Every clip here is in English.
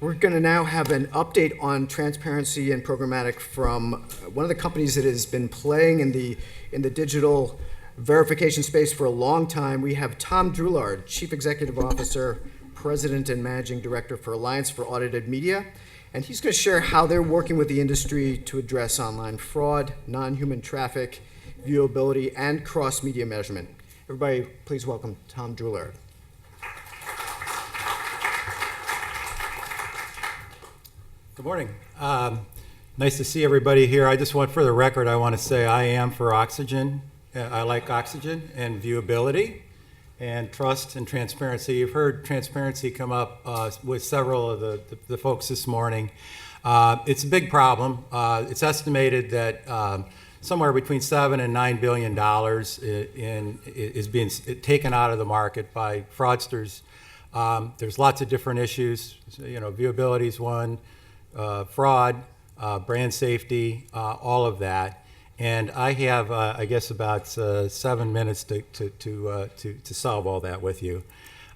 We're going to now have an update on transparency and programmatic from one of the companies that has been playing in the digital verification space for a long time. We have Tom Drouillard, Chief Executive Officer, President and Managing Director for Alliance for Audited Media. And he's going to share how they're working with the industry to address online fraud, non-human traffic, viewability, and cross-media measurement. Everybody, please welcome Tom Drouillard. Good morning. Nice to see everybody here. I just want, for the record, I want to say I am for oxygen. I like oxygen and viewability and trust and transparency. You've heard transparency come up with several of the folks this morning. It's a big problem. It's estimated that somewhere between $7 and $9 billion is being taken out of the market by fraudsters. There's lots of different issues. Viewability is one. Fraud, brand safety, all of that, and I have, I guess, about 7 minutes to solve all that with you.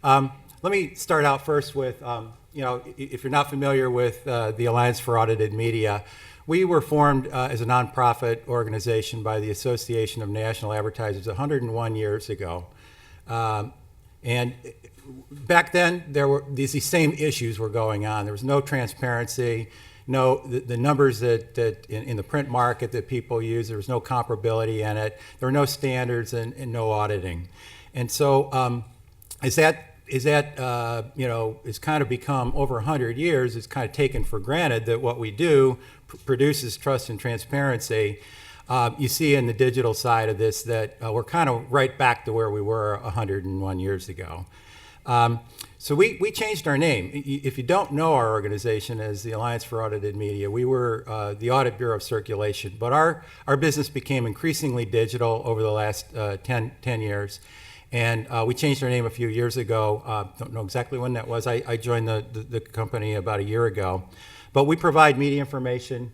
Let me start out first with, if you're not familiar with the Alliance for Audited Media, we were formed as a nonprofit organization by the Association of National Advertisers 101 years ago, and back then, there were these same issues were going on. There was no transparency, the numbers that in the print market that people use, there was no comparability in it. There were no standards and no auditing. And so it's kind of become over 100 years, it's kind of taken for granted that what we do produces trust and transparency. You see in the digital side of this that we're kind of right back to where we were 101 years ago. So we changed our name. If you don't know our organization as the Alliance for Audited Media, we were the Audit Bureau of Circulation. But our business became increasingly digital over the last 10 years. And we changed our name a few years ago. Don't know exactly when that was. I joined the company about a year ago. But we provide media information.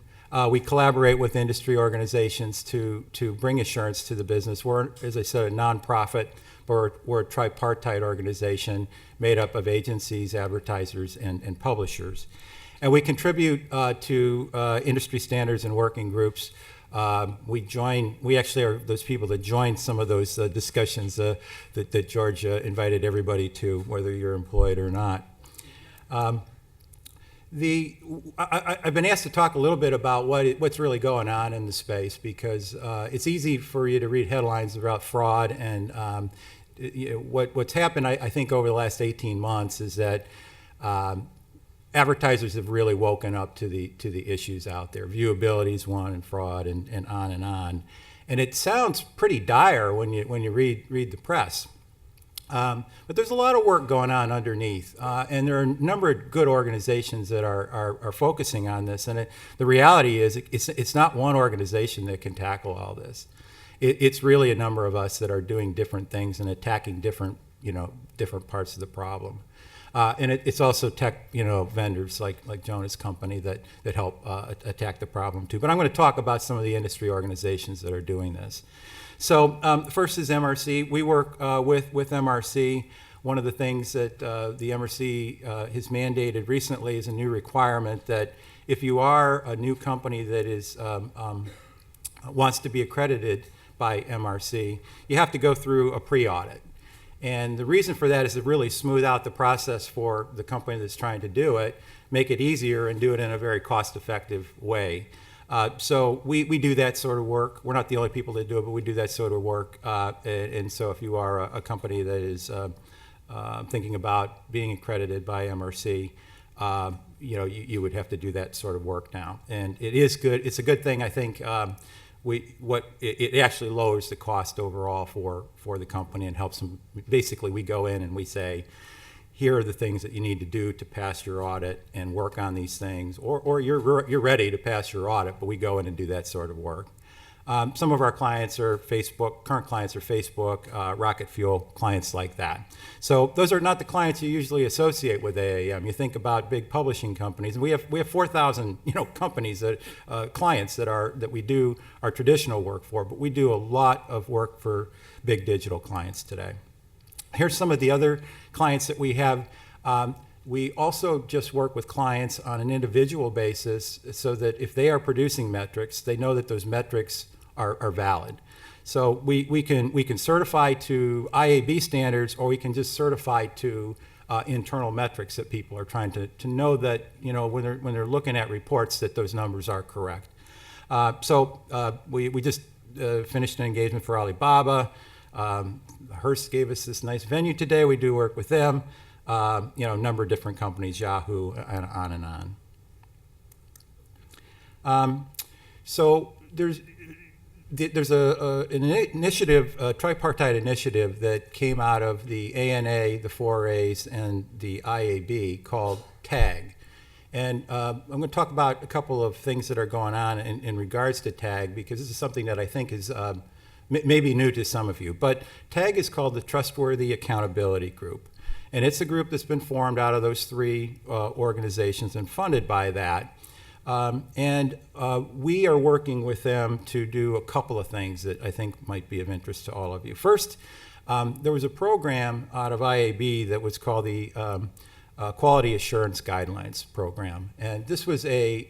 We collaborate with industry organizations to bring assurance to the business. We're, as I said, a nonprofit. We're a tripartite organization made up of agencies, advertisers, and publishers. And we contribute to industry standards and working groups. We actually are those people that join some of those discussions that George invited everybody to, whether you're employed or not. I've been asked to talk a little bit about what's really going on in the space because it's easy for you to read headlines about fraud and what's happened, I think, over the last 18 months is that advertisers have really woken up to the issues out there. Viewability is one, and fraud, and on and on. And it sounds pretty dire when you read the press. But there's a lot of work going on underneath, and there are a number of good organizations that are focusing on this. And the reality is, it's not one organization that can tackle all this. It's really a number of us that are doing different things and attacking different parts of the problem. And it's also tech, vendors like Jonah's company that help attack the problem too. But I'm going to talk about some of the industry organizations that are doing this. So first is MRC. We work with MRC. One of the things that the MRC has mandated recently is a new requirement that if you are a new company that is wants to be accredited by MRC, you have to go through a pre-audit. And the reason for that is to really smooth out the process for the company that's trying to do it, make it easier, and do it in a very cost-effective way. So we do that sort of work. We're not the only people that do it, but we do that sort of work. And so if you are a company that is thinking about being accredited by MRC, you would have to do that sort of work now. And it is good. It's a good thing, I think. It actually lowers the cost overall for the company and helps them. Basically, we go in and we say, here are the things that you need to do to pass your audit and work on these things, or you're ready to pass your audit, but we go in and do that sort of work. Some of our clients are Facebook, current clients are Facebook, Rocket Fuel, clients like that. So those are not the clients you usually associate with AAM. You think about big publishing companies, and we have 4,000 companies that clients that we do our traditional work for, but we do a lot of work for big digital clients today. Here's some of the other clients that we have. We also just work with clients on an individual basis so that if they are producing metrics, they know that those metrics are valid. So we can certify to IAB standards, or we can just certify to internal metrics that people are trying to know that, when they're looking at reports, that those numbers are correct. We just finished an engagement for Alibaba. Hearst gave us this nice venue today. We do work with them. A number of different companies, Yahoo, and on and on. So there's an initiative, a tripartite initiative that came out of the ANA, the 4As, and the IAB called TAG. And I'm going to talk about a couple of things that are going on in regards to TAG, because this is something that I think is maybe new to some of you. But TAG is called the Trustworthy Accountability Group. And it's a group that's been formed out of those three organizations and funded by that. We are working with them to do a couple of things that I think might be of interest to all of you. First, there was a program out of IAB that was called the Quality Assurance Guidelines Program. And this was a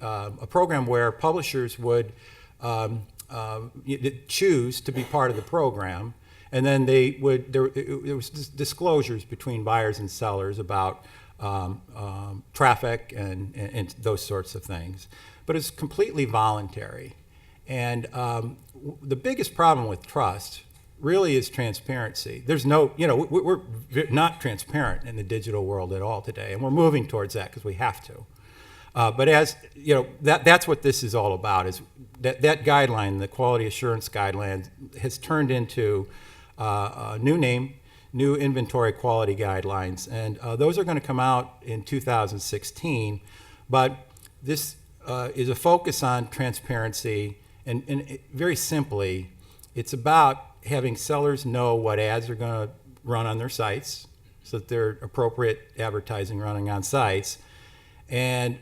program where publishers would choose to be part of the program. And then there was disclosures between buyers and sellers about traffic and those sorts of things. But it's completely voluntary. And the biggest problem with trust really is transparency. There's no, we're not transparent in the digital world at all today. And we're moving towards that because we have to. But as that's what this is all about, is that guideline, the Quality Assurance Guideline, has turned into a new name, new inventory quality guidelines, and those are going to come out in 2016. But this is a focus on transparency, and very simply, it's about having sellers know what ads are going to run on their sites, so that they're appropriate advertising running on sites, and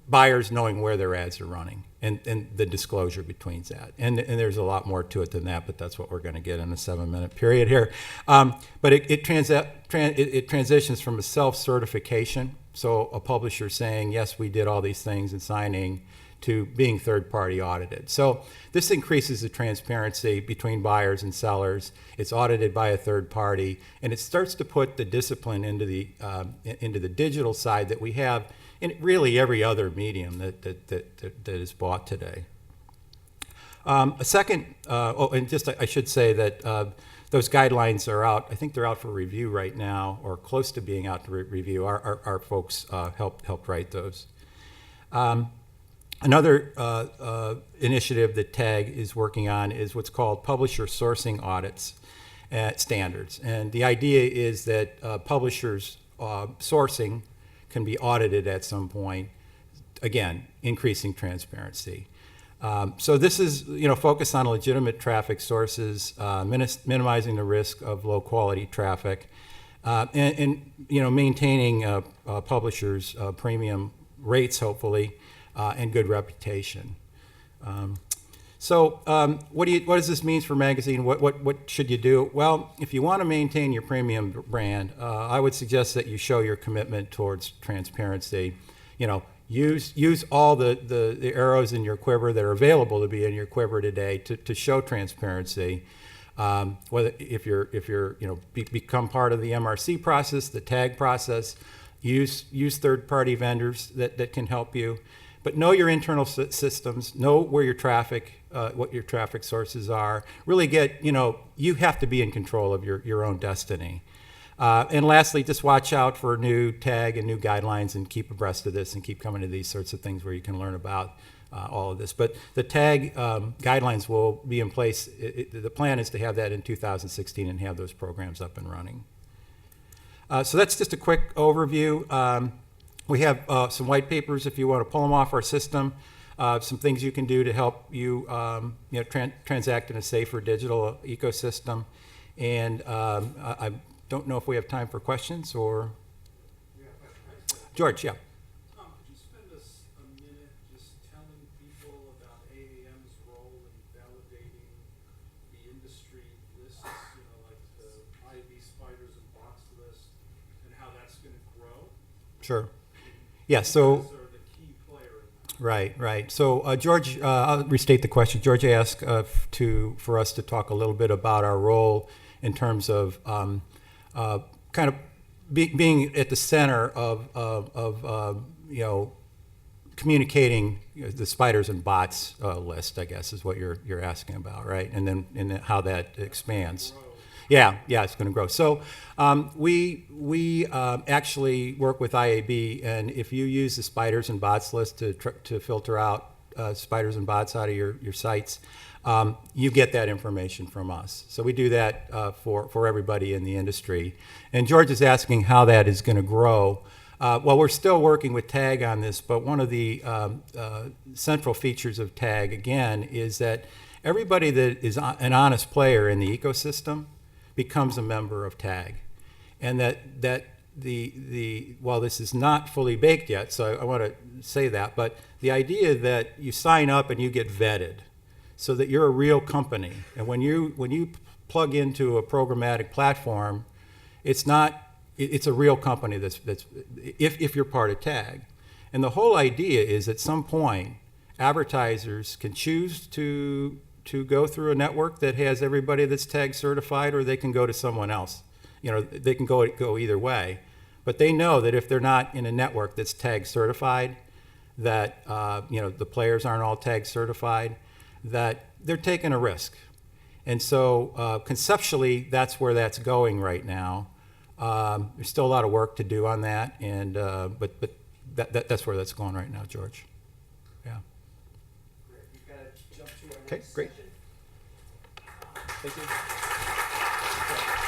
buyers knowing where their ads are running, and the disclosure between that. And there's a lot more to it than that, but that's what we're going to get in a 7-minute period here. But it transitions from a self-certification, so a publisher saying, yes, we did all these things and signing, to being third-party audited. So this increases the transparency between buyers and sellers. It's audited by a third party, and it starts to put the discipline into the digital side that we have in really every other medium that is bought today. A second, I should say that those guidelines are out. I think they're out for review right now, or close to being out to review. Our folks helped write those. Another initiative that TAG is working on is what's called publisher sourcing audits standards. And the idea is that publishers' sourcing can be audited at some point, again, increasing transparency. So this is, focused on legitimate traffic sources, minimizing the risk of low quality traffic, and maintaining publishers' premium rates, hopefully, and good reputation. What does this mean for magazine? What should you do? Well, if you want to maintain your premium brand, I would suggest that you show your commitment towards transparency. Use all the arrows in your quiver that are available to be in your quiver today to show transparency. Whether if you're become part of the MRC process, the TAG process, use third-party vendors that can help you. But know your internal systems, know where your traffic, what your traffic sources are. Really you have to be in control of your own destiny. And lastly, just watch out for new TAG and new guidelines, and keep abreast of this, and keep coming to these sorts of things where you can learn about all of this. But the TAG guidelines will be in place. The plan is to have that in 2016 and have those programs up and running. So that's just a quick overview. We have some white papers if you want to pull them off our system. Some things you can do to help you, transact in a safer digital ecosystem. And I don't know if we have time for questions or. George, yeah. Tom, could you spend a minute just telling people about AAM's role in validating the industry lists, like the IAB spiders and box list, and how that's going to grow? Sure. Yeah, so, Those are the key player in that. right. So, George, I'll restate the question. George asked for us to talk a little bit about our role in terms of kind of being at the center of communicating the spiders and bots list, I guess, is what you're asking about, right? And then how that expands. Yeah, it's going to grow. So we actually work with IAB, and if you use the spiders and bots list to filter out spiders and bots out of your sites, you get that information from us. So we do that for everybody in the industry. And George is asking how that is going to grow. Well, we're still working with TAG on this, but one of the central features of TAG, again, is that everybody that is an honest player in the ecosystem becomes a member of TAG. And that while this is not fully baked yet, so I want to say that, but the idea that you sign up and you get vetted so that you're a real company. And when you plug into a programmatic platform, it's a real company that's if you're part of TAG. And the whole idea is at some point, advertisers can choose to go through a network that has everybody that's TAG certified, or they can go to someone else. They can go either way. But they know that if they're not in a network that's TAG certified, that the players aren't all TAG certified, that they're taking a risk. And so conceptually, that's where that's going right now. There's still a lot of work to do on that, and but that's where that's going right now, George. Yeah. Great. We've got to jump to our Okay, next great. session. Thank you.